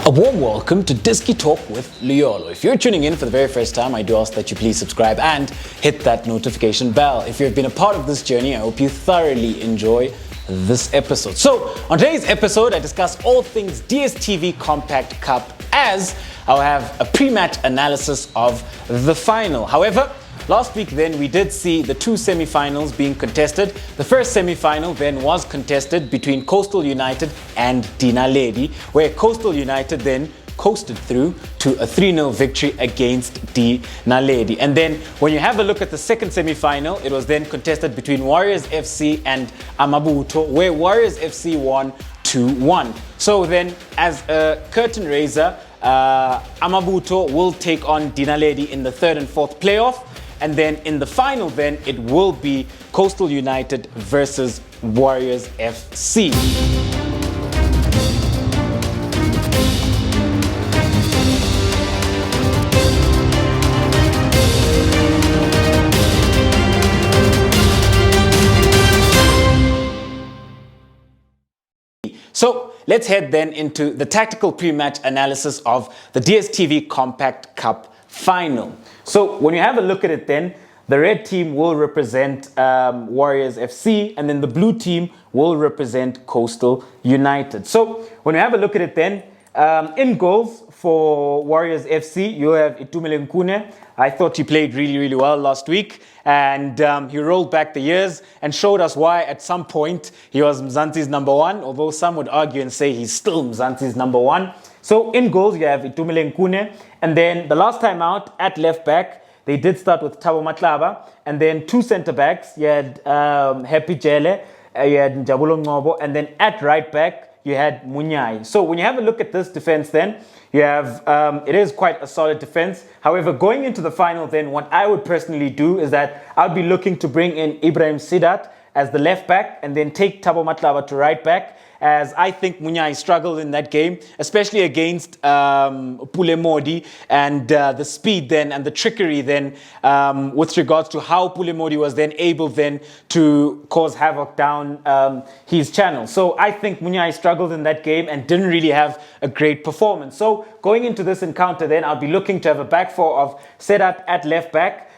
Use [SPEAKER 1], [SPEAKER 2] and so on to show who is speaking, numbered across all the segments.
[SPEAKER 1] A warm welcome to Disky Talk with Liolo. If you're tuning in for the very first time, I do ask that you please subscribe and hit that notification bell. If you've been a part of this journey, I hope you thoroughly enjoy this episode. So, on today's episode, I discuss all things DStv Compact Cup as I'll have a pre-match analysis of the final. However, last week then we did see the two semi-finals being contested. The first semi-final then was contested between Coastal United and Dinaledi, where Coastal United then coasted through to a 3-0 victory against Dinaledi. And then when you have a look at the second semi-final, it was then contested between Warriors FC and Amabuto, where Warriors FC won 2-1. So then, as a curtain raiser, Amabuto will take on Dinaledi in the third and fourth playoff. And then in the final then, it will be Coastal United versus Warriors FC. So let's head then into the tactical pre-match analysis of the DStv Compact Cup final. So when you have a look at it then, the red team will represent Warriors FC, and then the blue team will represent Coastal United. So when you have a look at it then, in goals for Warriors FC, you have Itumele Nkune. I thought he played really well last week, and he rolled back the years and showed us why at some point he was Mzansi's number one, although some would argue and say he's still Mzansi's number one. So in goals, you have Itumele Nkune, and then the last time out at left back, they did start with Thabo Matlaba, and then two centre backs, you had Happy Jele, you had Njabulo Ngobo, and then at right back, you had Munyai. So when you have a look at this defense then, you have, it is quite a solid defense. However, going into the final then, what I would personally do is that I'd be looking to bring in Ibrahim Sidat as the left back and then take Thabo Matlaba to right back, as I think Munyai struggled in that game, especially against Pule Modi, and the speed then and the trickery then with regards to how Pule Modi was then able then to cause havoc down his channel. So I think Munyai struggled in that game and didn't really have a great performance. So going into this encounter then, I'll be looking to have a back four of Sedat at left back,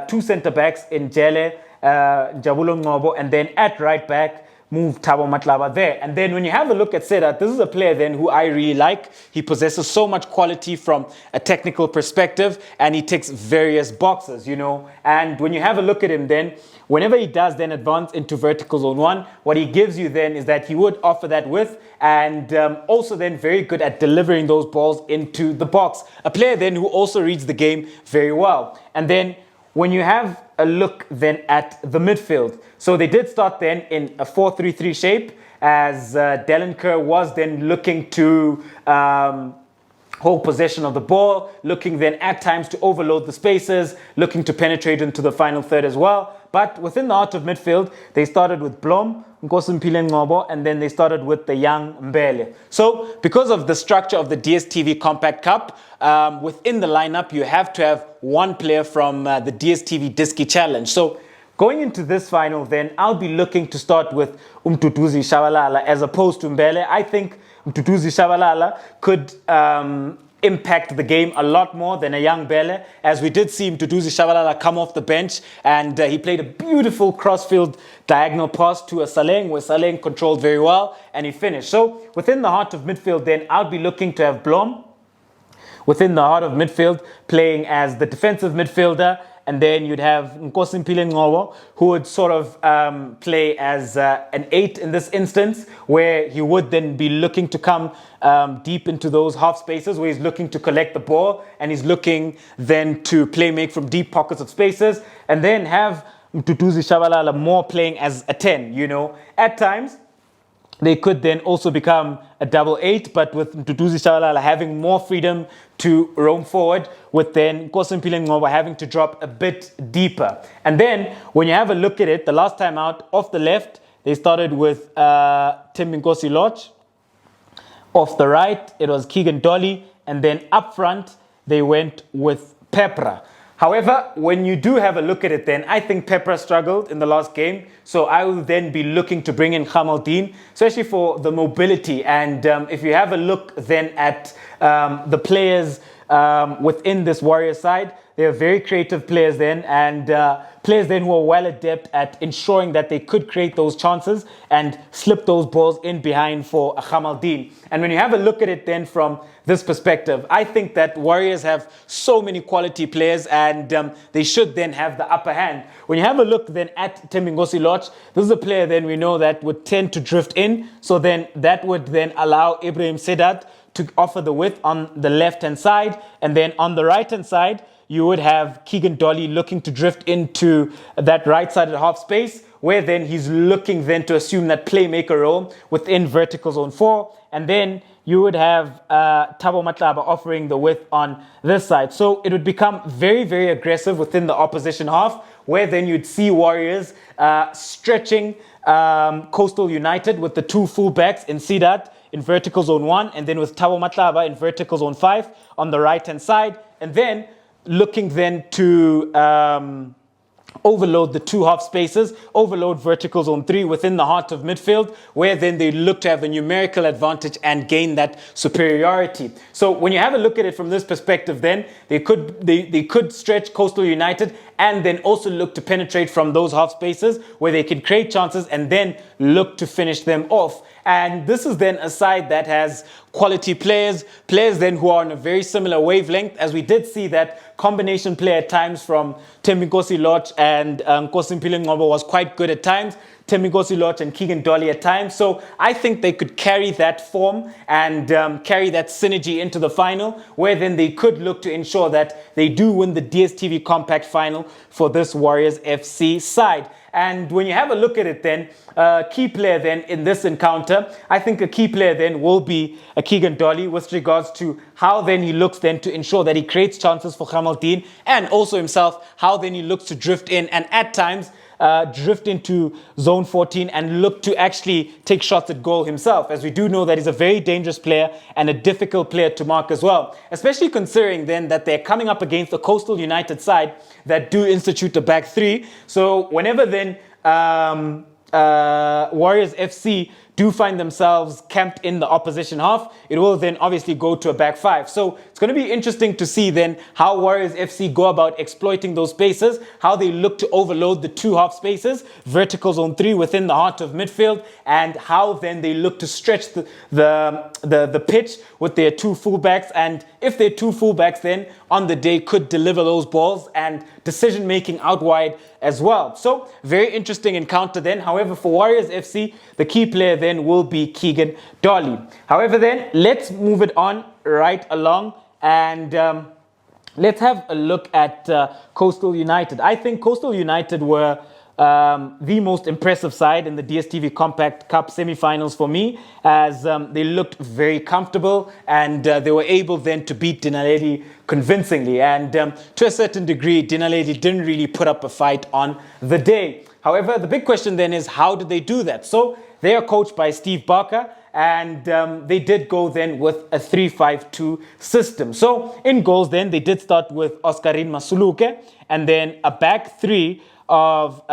[SPEAKER 1] two centre backs in Jele, Njabulo Ngobo, and then at right back, move Thabo Matlaba there. And then when you have a look at Sedat, this is a player then who I really like. He possesses so much quality from a technical perspective, and he ticks various boxes, you know. And when you have a look at him then, whenever he does then advance into vertical zone one, what he gives you then is that he would offer that width, and also then very good at delivering those balls into the box. A player then who also reads the game very well. And then when you have a look then at the midfield, so they did start then in a 4-3-3 shape, as Dylan Kerr was then looking to hold possession of the ball, looking then at times to overload the spaces, looking to penetrate into the final third as well. But within the heart of midfield, they started with Blom, Nkosimpile Ngobo, and then they started with the young Mbele. So because of the structure of the DStv Compact Cup, within the lineup, you have to have one player from the DStv Disky Challenge. So going into this final then, I'll be looking to start with Umtutuzi Shabalala as opposed to Mbele. I think Umtutuzi Shabalala could impact the game a lot more than a young Bele, as we did see Mduduzi Shabalala come off the bench, and he played a beautiful crossfield diagonal pass to a Saleng, where Saleng controlled very well, and he finished. So within the heart of midfield then, I'll be looking to have Blom within the heart of midfield playing as the defensive midfielder, and then you'd have Nkosimpile Ngobo, who would sort of play as an 8 in this instance, where he would then be looking to come deep into those half spaces, where he's looking to collect the ball, and he's looking then to play make from deep pockets of spaces, and then have Mtutuzi Shabalala more playing as a 10, you know. At times, they could then also become a double 8, but with Mtutuzi Shabalala having more freedom to roam forward, with then Nkosimpile Ngobo having to drop a bit deeper. And then when you have a look at it, the last time out, off the left, they started with Thembinkosi Lodge. Off the right, it was Keegan Dolly. And then up front, they went with Pepra. However, when you do have a look at it then, I think Pepra struggled in the last game. So I will then be looking to bring in Khamaldeen, especially for the mobility. And if you have a look then at the players within this Warriors side, they are very creative players then, and players then who are well adept at ensuring that they could create those chances and slip those balls in behind for Khamaldeen. And when you have a look at it then from this perspective, I think that Warriors have so many quality players, and they should then have the upper hand. When you have a look then at Thembinkosi Lorch, this is a player then we know that would tend to drift in, so then that would then allow Ibrahim Sedat to offer the width on the left-hand side, and then on the right-hand side, you would have Keegan Dolly looking to drift into that right-sided half space, where then he's looking then to assume that playmaker role within vertical zone 4, and then you would have Thabo Matlaba offering the width on this side. So it would become very, very aggressive within the opposition half, where then you'd see Warriors stretching Coastal United with the two fullbacks in Sedat in vertical zone 1, and then with Thabo Matlaba in vertical zone 5 on the right-hand side, and then looking then to overload the two half spaces, overload vertical zone 3 within the heart of midfield, where then they look to have a numerical advantage and gain that superiority. So when you have a look at it from this perspective, then they could stretch Coastal United and then also look to penetrate from those half spaces where they can create chances and then look to finish them off. And this is then a side that has quality players then who are on a very similar wavelength, as we did see that combination play at times from Thembinkosi Lorch and Nkosimpilo Ngcobo was quite good at times. Thembinkosi Lorch and Keegan Dolly at times. So I think they could carry that form and carry that synergy into the final, where then they could look to ensure that they do win the DStv Compact Final for this Warriors FC side. And when you have a look at it then, key player then in this encounter, I think a key player then will be a Keegan Dolly with regards to how then he looks then to ensure that he creates chances for Khamaldeen, and also himself, how then he looks to drift in and at times drift into zone 14 and look to actually take shots at goal himself, as we do know that he's a very dangerous player and a difficult player to mark as well, especially considering then that they're coming up against the Coastal United side that do institute a back three. So whenever then Warriors FC do find themselves camped in the opposition half, it will then obviously go to a back five. So it's going to be interesting to see then how Warriors FC go about exploiting those spaces, how they look to overload the two half spaces, vertical zone 3 within the heart of midfield, and how then they look to stretch the pitch with their two fullbacks. And if their two fullbacks then on the day could deliver those balls and decision making out wide as well. So very interesting encounter then. However, for Warriors FC, the key player then will be Keegan Dolly. However then, let's move it on right along and let's have a look at Coastal United. I think Coastal United were the most impressive side in the DStv Compact Cup semi-finals for me, as they looked very comfortable and they were able then to beat Dinaledi convincingly. And to a certain degree, Dinaledi didn't really put up a fight on the day. However, the big question then is, how did they do that? So they are coached by Steve Barker, and they did go then with a 3-5-2 system. So in goals then, they did start with Oscarine Masuluke, and then a back three of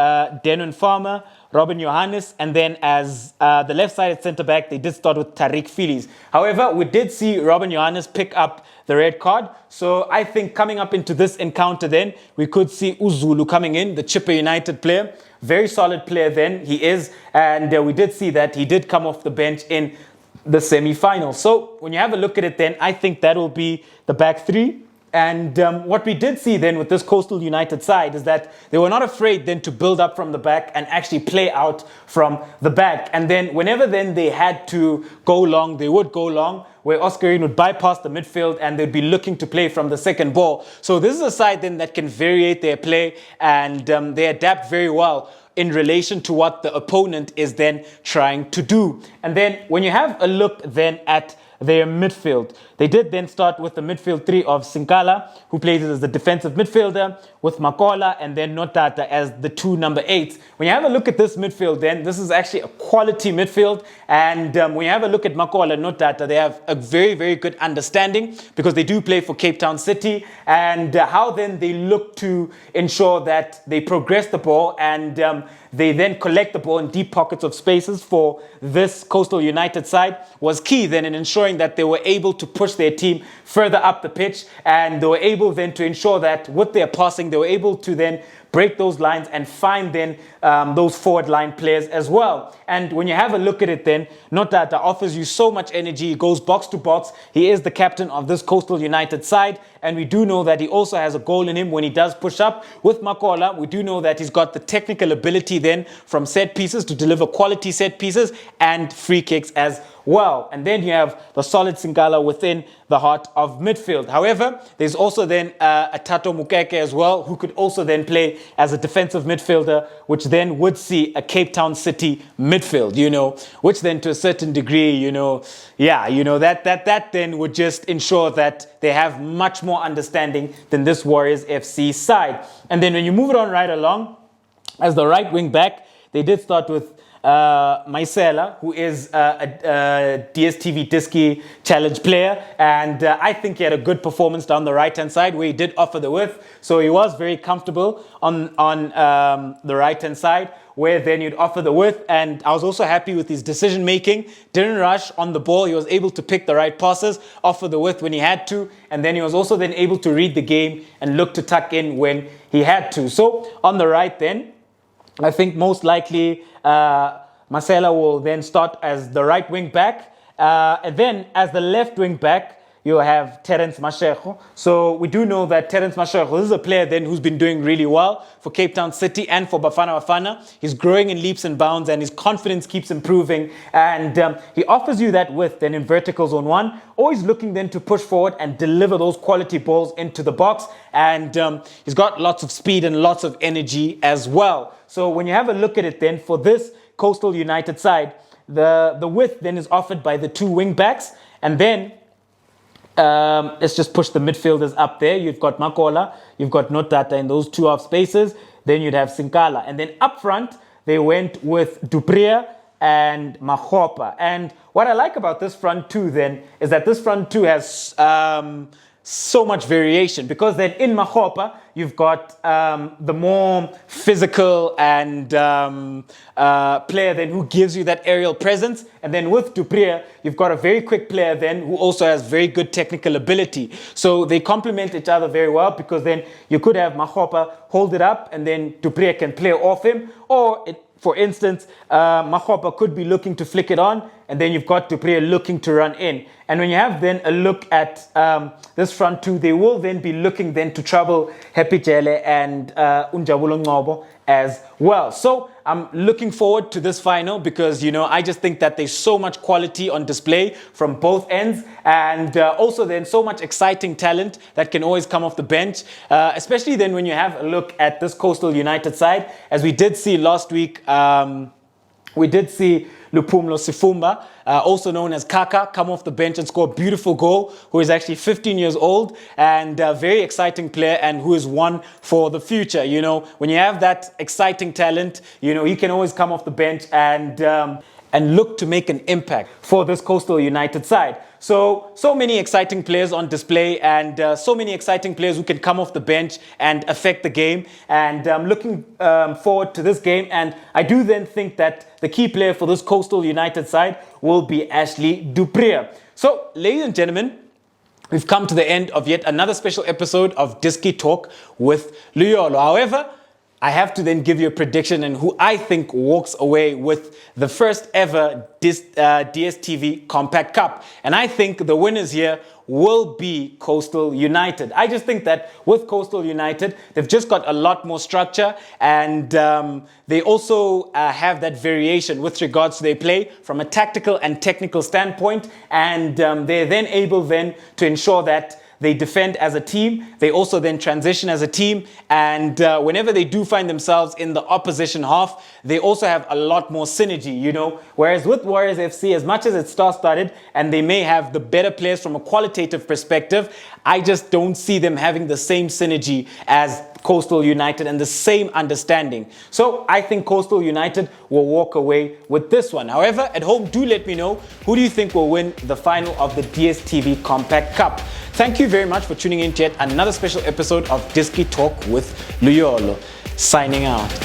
[SPEAKER 1] Denwin Farmer, Robin Johannes, and then as the left-sided centre-back, they did start with Tariq Phillies. However, we did see Robin Johannes pick up the red card. So I think coming up into this encounter then, we could see Uzulu coming in, the CHIPPA United player. Very solid player then, he is. And we did see that he did come off the bench in the semi-final. So when you have a look at it then, I think that will be the back three. And what we did see then with this Coastal United side is that they were not afraid then to build up from the back and actually play out from the back. And then whenever then they had to go long, they would go long, where Oscarine would bypass the midfield and they'd be looking to play from the second ball. So this is a side then that can variate their play, and they adapt very well in relation to what the opponent is then trying to do. And then when you have a look then at their midfield. They did then start with the midfield three of Sinkala, who plays as the defensive midfielder, with Makola and then Notata as the two number 8s. When you have a look at this midfield, then this is actually a quality midfield. And when you have a look at Makola and Notata, they have a very, very good understanding because they do play for Cape Town City, and how then they look to ensure that they progress the ball and they then collect the ball in deep pockets of spaces for this Coastal United side was key then in ensuring that they were able to push their team further up the pitch, and they were able then to ensure that with their passing, they were able to then break those lines and find then those forward line players as well. And when you have a look at it then, Notata offers you so much energy. He goes box to box. He is the captain of this Coastal United side, and we do know that he also has a goal in him when he does push up. With Makola, we do know that he's got the technical ability then from set pieces to deliver quality set pieces and free kicks as well. And then you have the solid Singala within the heart of midfield. However, there's also then a Tato Mukeke as well, who could also then play as a defensive midfielder, which then would see a Cape Town City midfield, which then to a certain degree, that then would just ensure that they have much more understanding than this Warriors FC side. And then when you move it on right along, as the right wing back, they did start with Maisela, who is a DStv Diski Challenge player, and I think he had a good performance down the right hand side where he did offer the width, so he was very comfortable on the right hand side where then you'd offer the width. And I was also happy with his decision making. Didn't rush on the ball. He was able to pick the right passes, offer the width when he had to, and then he was also then able to read the game and look to tuck in when he had to. So on the right then, I think most likely Marcela will then start as the right wing back. And then as the left wing back, you have Terence Mashego. So we do know that Terence Mashego, this is a player then who's been doing really well for Cape Town City and for Bafana Bafana. He's growing in leaps and bounds and his confidence keeps improving. And he offers you that width then in vertical zone 1, always looking then to push forward and deliver those quality balls into the box. And he's got lots of speed and lots of energy as well. So when you have a look at it then, for this Coastal United side, the width then is offered by the two wing backs. And then let's just push the midfielders up there. You've got Makola, you've got Notata in those two off spaces. Then you'd have Sinkala. And then up front, they went with Dupria and Mahopa. And what I like about this front two then is that this front two has so much variation, because then in Mahopa, you've got the more physical and player then who gives you that aerial presence. And then with Dupria, you've got a very quick player then who also has very good technical ability. So they complement each other very well, because then you could have Mahopa hold it up and then Dupria can play off him. Or, for instance, Mahopa could be looking to flick it on, and then you've got Dupria looking to run in. And when you have then a look at this front two, they will then be looking then to trouble Happy Jele and Unjabulo Ngobo as well. So I'm looking forward to this final, because, I just think that there's so much quality on display from both ends, and also then so much exciting talent that can always come off the bench, especially then when you have a look at this Coastal United side. As we did see last week, we did see Lupumlo Sifumba, also known as Kaka, come off the bench and score a beautiful goal, who is actually 15 years old and a very exciting player, and who is one for the future. When you have that exciting talent, he can always come off the bench and look to make an impact for this Coastal United side. So many exciting players on display, and so many exciting players who can come off the bench and affect the game. And I'm looking forward to this game. And I do then think that the key player for this Coastal United side will be Ashley Dupria. So, ladies and gentlemen, we've come to the end of yet another special episode of Diski Talk with Luyolo. However, I have to then give you a prediction and who I think walks away with the first ever DStv Compact Cup. And I think the winners here will be Coastal United. I just think that with Coastal United, they've just got a lot more structure, and they also have that variation with regards to their play from a tactical and technical standpoint, and they're then able then to ensure that they defend as a team. They also then transition as a team. And whenever they do find themselves in the opposition half, they also have a lot more synergy, you know. Whereas with Warriors FC, as much as it's star-studded and they may have the better players from a qualitative perspective, I just don't see them having the same synergy as Coastal United and the same understanding. So I think Coastal United will walk away with this one. However, at home, do let me know, who do you think will win the final of the DStv Compact Cup? Thank you very much for tuning in to yet another special episode of Diski Talk with Luyolo. Signing out.